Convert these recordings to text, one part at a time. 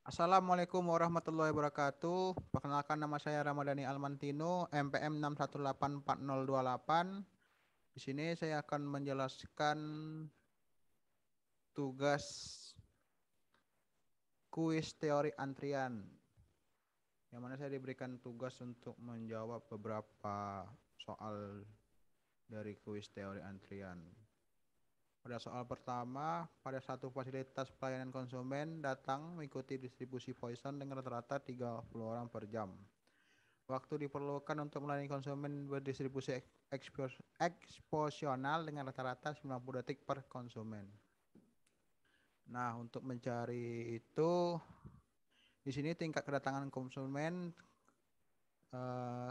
Assalamualaikum warahmatullahi wabarakatuh. Perkenalkan nama saya Ramadhani Almantino, MPM 6184028. Di sini saya akan menjelaskan tugas kuis teori antrian, yang mana saya diberikan tugas untuk menjawab beberapa soal dari kuis teori antrian. Pada soal pertama, pada satu fasilitas pelayanan konsumen datang mengikuti distribusi poison dengan rata-rata 30 orang per jam. Waktu diperlukan untuk melayani konsumen berdistribusi eksposional dengan rata-rata 90 detik per konsumen. Nah, untuk mencari itu, di sini tingkat kedatangan konsumen, eh,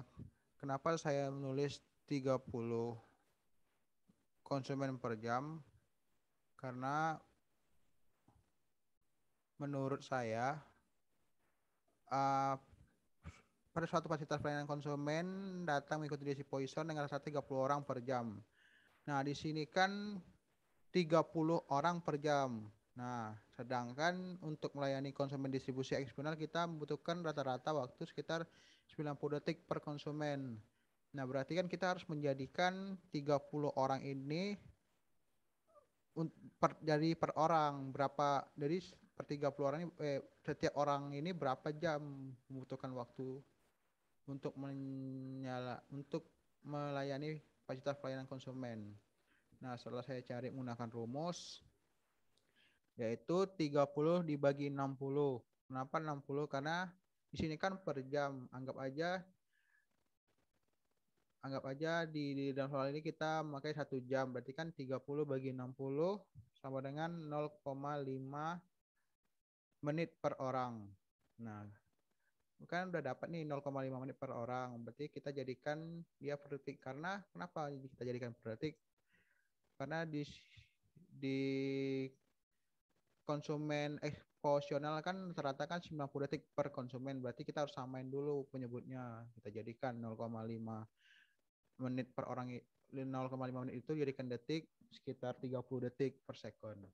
kenapa saya menulis 30 konsumen per jam? Karena menurut saya, eh, pada suatu fasilitas pelayanan konsumen datang mengikuti distribusi poison dengan rata-rata 30 orang per jam. Nah, di sini kan 30 orang per jam. Nah, sedangkan untuk melayani konsumen distribusi eksternal kita membutuhkan rata-rata waktu sekitar 90 detik per konsumen. Nah, berarti kan kita harus menjadikan 30 orang ini jadi per orang berapa, jadi per 30 orang ini setiap orang ini berapa jam membutuhkan waktu untuk untuk melayani fasilitas pelayanan konsumen. Nah, setelah saya cari menggunakan rumus, yaitu 30 dibagi 60. Kenapa 60? Karena di sini kan per jam. Anggap aja di dalam soal ini kita memakai 1 jam. Berarti kan 30 bagi 60 sama dengan 0,5 menit per orang. Nah, kan udah dapat nih 0,5 menit per orang. Berarti kita jadikan dia per detik. Karena kenapa kita jadikan per detik? Karena di konsumen eksposional kan rata-rata kan 90 detik per konsumen. Berarti kita harus samain dulu penyebutnya. Kita jadikan 0,5 menit per orang, 0,5 menit itu jadikan detik sekitar 30 detik per second.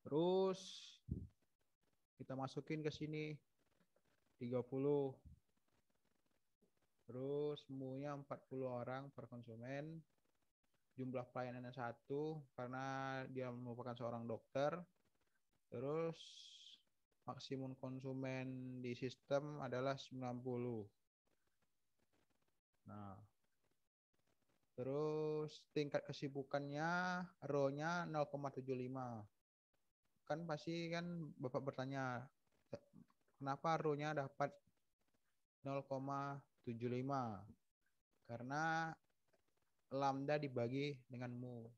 Terus kita masukin ke sini 30. Terus semuanya 40 orang per konsumen. Jumlah pelayanannya 1 karena dia merupakan seorang dokter. Terus maksimum konsumen di sistem adalah 90. Nah, terus tingkat kesibukannya row-nya 0,75. Kan pasti kan Bapak bertanya, kenapa row-nya dapat 0,75? Karena lambda dibagi dengan mu.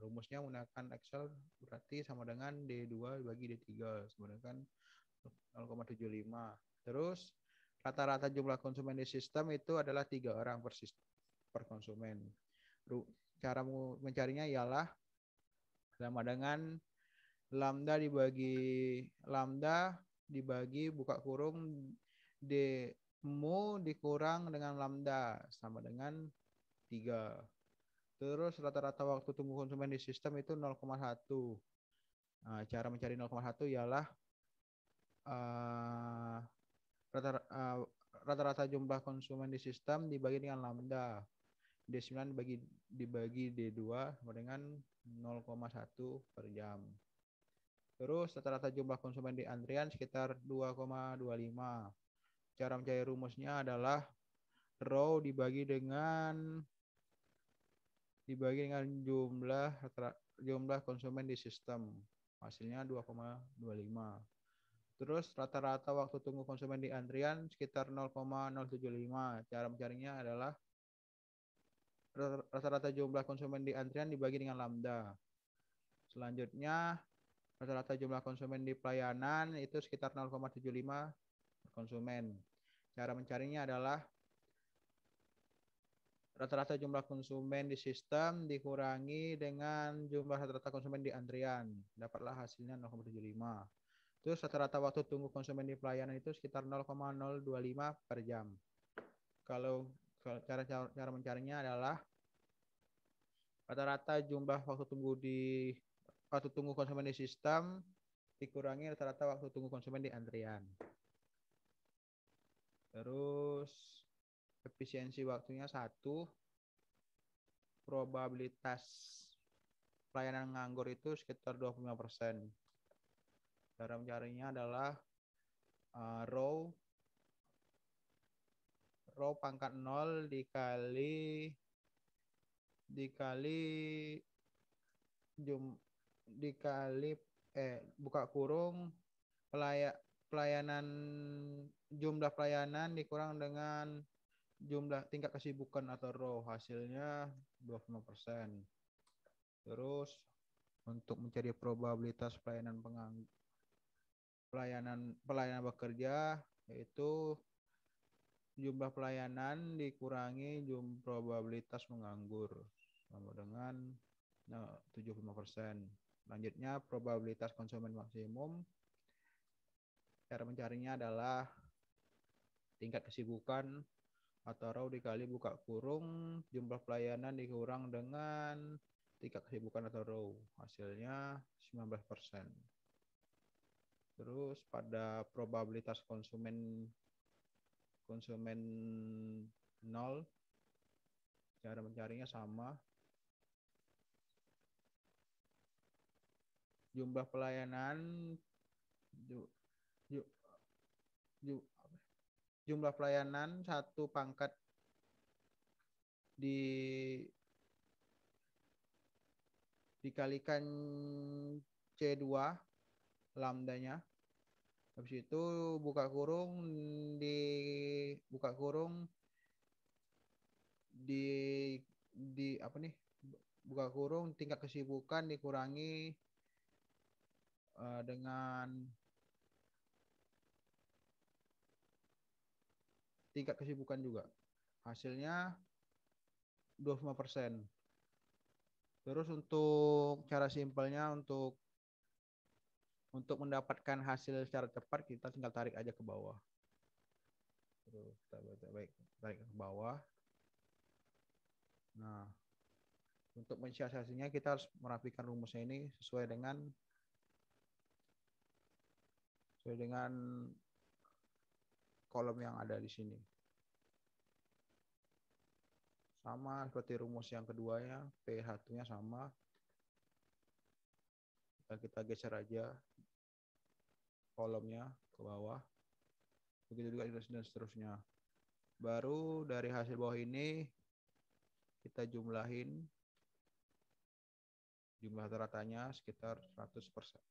Rumusnya menggunakan Excel berarti sama dengan D2 dibagi D3 sama dengan 0,75. Terus rata-rata jumlah konsumen di sistem itu adalah 3 orang per konsumen. Cara mencarinya ialah sama dengan lambda dibagi buka kurung d mu dikurang dengan lambda sama dengan 3. Terus rata-rata waktu tunggu konsumen di sistem itu 0,1. Nah, cara mencari 0,1 ialah uh, rata-rata jumlah konsumen di sistem dibagi dengan lambda. D9 dibagi D2 sama dengan 0,1 per jam. Terus rata-rata jumlah konsumen di antrian sekitar 2,25. Cara mencari rumusnya adalah row dibagi dengan jumlah konsumen di sistem. Hasilnya 2,25. Terus rata-rata waktu tunggu konsumen di antrian sekitar 0,075. Cara mencarinya adalah rata-rata jumlah konsumen di antrian dibagi dengan lambda. Selanjutnya, rata-rata jumlah konsumen di pelayanan itu sekitar 0,75 konsumen. Cara mencarinya adalah rata-rata jumlah konsumen di sistem dikurangi dengan jumlah rata-rata konsumen di antrian. Dapatlah hasilnya 0,75. Terus rata-rata waktu tunggu konsumen di pelayanan itu sekitar 0,025 per jam. Kalau cara mencarinya adalah rata-rata jumlah waktu tunggu konsumen di sistem dikurangi rata-rata waktu tunggu konsumen di antrian. Terus efisiensi waktunya 1, probabilitas pelayanan nganggur itu sekitar 25%. Cara mencarinya adalah row pangkat 0 dikali jum dikali buka kurung pelayanan jumlah pelayanan dikurang dengan jumlah tingkat kesibukan atau row, hasilnya 25%. Terus untuk mencari probabilitas pelayanan bekerja, yaitu jumlah pelayanan dikurangi jumlah probabilitas menganggur sama dengan 75%. Selanjutnya probabilitas konsumen maksimum. Cara mencarinya adalah tingkat kesibukan atau row dikali buka kurung jumlah pelayanan dikurang dengan tingkat kesibukan atau row, hasilnya 19%. Terus pada probabilitas konsumen 0, cara mencarinya sama. Jumlah pelayanan jumlah pelayanan 1 pangkat dikalikan C2 lambdanya. Habis itu buka kurung buka kurung tingkat kesibukan dikurangi dengan tingkat kesibukan juga, hasilnya 25%. Terus untuk cara simpelnya untuk mendapatkan hasil secara cepat, kita tinggal tarik aja ke bawah. Terus tarik ke bawah. Nah, untuk mensiasatinya kita harus merapikan rumusnya ini sesuai dengan kolom yang ada di sini. Sama seperti rumus yang kedua ya, P1-nya sama. Kita geser aja kolomnya ke bawah. Begitu juga dan seterusnya. Baru dari hasil bawah ini kita jumlahin jumlah rata-ratanya sekitar 100%.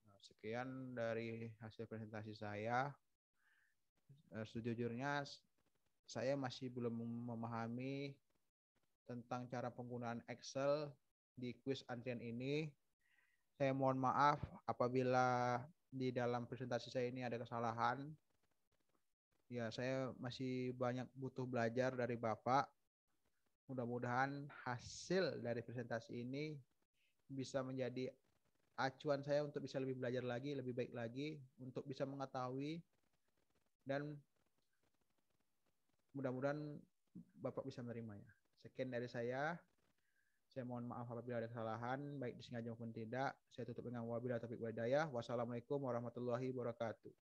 Nah, sekian dari hasil presentasi saya. Sejujurnya saya masih belum memahami tentang cara penggunaan Excel di kuis antrian ini. Saya mohon maaf apabila di dalam presentasi saya ini ada kesalahan. Ya, saya masih banyak butuh belajar dari Bapak. Mudah-mudahan hasil dari presentasi ini bisa menjadi acuan saya untuk bisa lebih belajar lagi, lebih baik lagi, untuk bisa mengetahui, dan mudah-mudahan Bapak bisa menerimanya. Sekian dari saya mohon maaf apabila ada kesalahan, baik disengaja maupun tidak. Saya tutup dengan wabillahi taufiq wal hidayah. Wassalamualaikum warahmatullahi wabarakatuh.